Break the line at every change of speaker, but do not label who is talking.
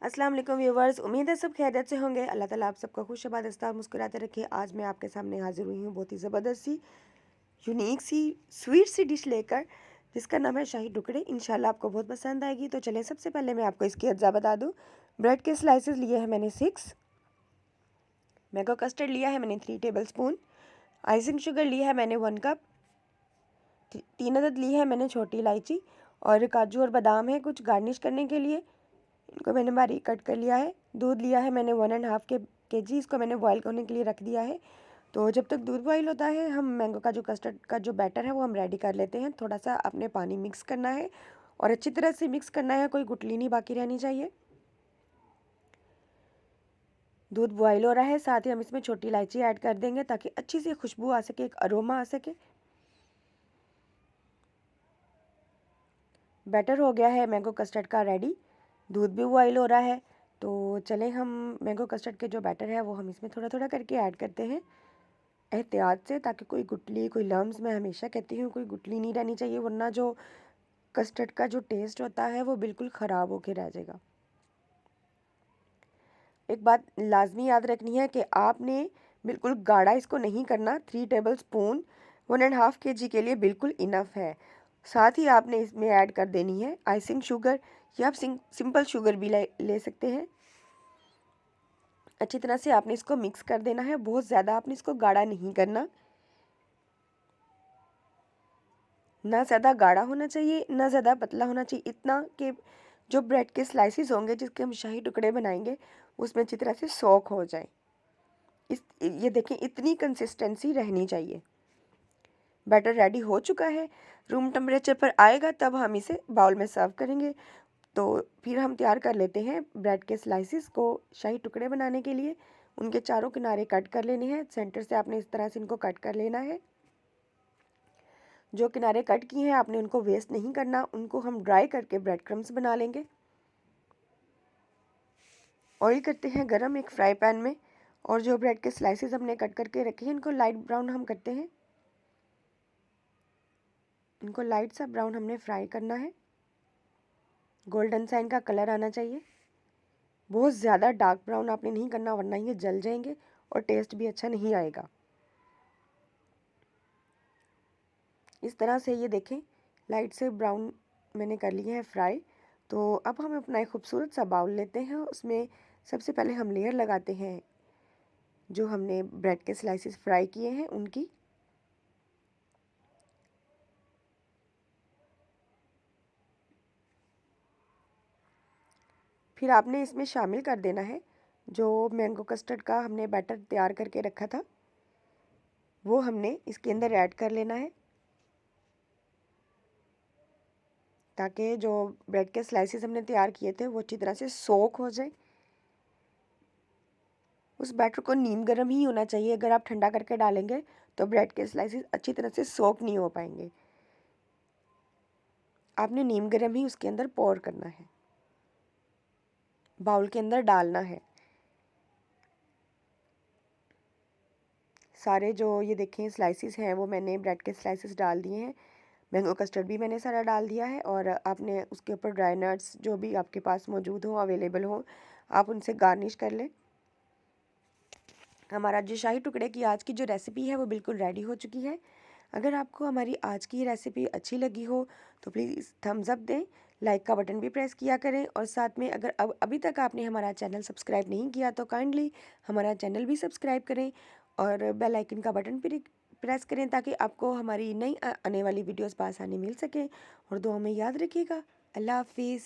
अस्सलाम वालेकुम व्यूवर्स, उम्मीद है सब खैरियत से होंगे। अल्लाह ताला आप सबको खुश आबाद मुस्कुराते रखे। आज मैं आपके सामने हाजिर हुई हूँ बहुत ही ज़बरदस्त सी यूनिक सी स्वीट सी डिश लेकर, जिसका नाम है शाही टुकड़े। इंशाल्लाह आपको बहुत पसंद आएगी। तो चलें, सबसे पहले मैं आपको इसकी अज्जा बता दूँ। ब्रेड के स्लाइसेस लिए हैं मैंने 6, मैंगो कस्टर्ड लिया है मैंने 3 टेबल स्पून, आइसिंग शुगर लिया है मैंने 1 कप, 3 अदद ली है मैंने छोटी इलायची, और काजू और बादाम है कुछ गार्निश करने के लिए, इनको मैंने बारीक कट कर लिया है। दूध लिया है मैंने 1.5 kg, इसको मैंने बॉयल होने के लिए रख दिया है। तो जब तक दूध बॉयल होता है, हम मैंगो का जो कस्टर्ड का जो बैटर है वो हम रेडी कर लेते हैं। थोड़ा सा अपने पानी मिक्स करना है और अच्छी तरह से मिक्स करना है, कोई गुठली नहीं बाकी रहनी चाहिए। दूध बॉयल हो रहा है, साथ ही हम इसमें छोटी इलायची ऐड कर देंगे ताकि अच्छी सी खुशबू आ सके, एक अरोमा आ सके। बैटर हो गया है मैंगो कस्टर्ड का रेडी, दूध भी बॉयल हो रहा है। तो चलें, हम मैंगो कस्टर्ड के जो बैटर है वो हम इसमें थोड़ा थोड़ा करके ऐड करते हैं एहतियात से, ताकि कोई गुठली कोई लम्स, मैं हमेशा कहती हूँ कोई गुठली नहीं रहनी चाहिए, वरना जो कस्टर्ड का जो टेस्ट होता है वो बिल्कुल ख़राब होके रह जाएगा। एक बात लाजमी याद रखनी है कि आपने बिल्कुल गाढ़ा इसको नहीं करना। 3 टेबल स्पून 1.5 kg के लिए बिल्कुल इनफ है। साथ ही आपने इसमें ऐड कर देनी है आइसिंग शुगर, या आप सिंपल शुगर भी ले सकते हैं। अच्छी तरह से आपने इसको मिक्स कर देना है, बहुत ज़्यादा आपने इसको गाढ़ा नहीं करना, ना ज़्यादा गाढ़ा होना चाहिए ना ज़्यादा पतला होना चाहिए, इतना कि जो ब्रेड के स्लाइसिस होंगे जिसके हम शाही टुकड़े बनाएंगे उसमें अच्छी तरह से सोक हो जाए। ये देखें, इतनी कंसिस्टेंसी रहनी चाहिए। बैटर रेडी हो चुका है, रूम टेम्परेचर पर आएगा तब हम इसे बाउल में सर्व करेंगे। तो फिर हम तैयार कर लेते हैं ब्रेड के स्लाइसिस को शाही टुकड़े बनाने के लिए। उनके चारों किनारे कट कर लेने हैं, सेंटर से आपने इस तरह से इनको कट कर लेना है। जो किनारे कट किए हैं आपने उनको वेस्ट नहीं करना, उनको हम ड्राई करके ब्रेड क्रम्स बना लेंगे। ऑयल करते हैं गरम एक फ्राई पैन में, और जो ब्रेड के स्लाइसिस हमने कट करके रखे हैं इनको लाइट ब्राउन हम करते हैं। इनको लाइट सा ब्राउन हमने फ्राई करना है, गोल्डन सा इनका कलर आना चाहिए। बहुत ज़्यादा डार्क ब्राउन आपने नहीं करना, वरना ये जल जाएंगे और टेस्ट भी अच्छा नहीं आएगा। इस तरह से ये देखें, लाइट से ब्राउन मैंने कर लिए हैं फ्राई। तो अब हम अपना एक खूबसूरत सा बाउल लेते हैं, उसमें सबसे पहले हम लेयर लगाते हैं जो हमने ब्रेड के स्लाइसेस फ्राई किए हैं उनकी। फिर आपने इसमें शामिल कर देना है जो मैंगो कस्टर्ड का हमने बैटर तैयार करके रखा था, वो हमने इसके अंदर ऐड कर लेना है, ताकि जो ब्रेड के स्लाइसेस हमने तैयार किए थे वो अच्छी तरह से सोक हो जाए। उस बैटर को नीम गर्म ही होना चाहिए, अगर आप ठंडा करके डालेंगे तो ब्रेड के स्लाइसेस अच्छी तरह से सोक नहीं हो पाएंगे। आपने नीम गर्म ही उसके अंदर पोर करना है, बाउल के अंदर डालना है। सारे जो ये देखें स्लाइसेस हैं वो मैंने ब्रेड के स्लाइसेस डाल दिए हैं, मैंगो कस्टर्ड भी मैंने सारा डाल दिया है, और आपने उसके ऊपर ड्राई नट्स जो भी आपके पास मौजूद हो, अवेलेबल हो, आप उनसे गार्निश कर लें। हमारा जो शाही टुकड़े की आज की जो रेसिपी है वो बिल्कुल रेडी हो चुकी है। अगर आपको हमारी आज की रेसिपी अच्छी लगी हो तो प्लीज़ थम्स अप दें, लाइक का बटन भी प्रेस किया करें, और साथ में अगर अभी तक आपने हमारा चैनल सब्सक्राइब नहीं किया तो काइंडली हमारा चैनल भी सब्सक्राइब करें, और बेल आइकन का बटन भी प्रेस करें ताकि आपको हमारी नई आने वाली वीडियोस पास आने मिल सके। और दुआ में याद रखिएगा। अल्लाह हाफिज़।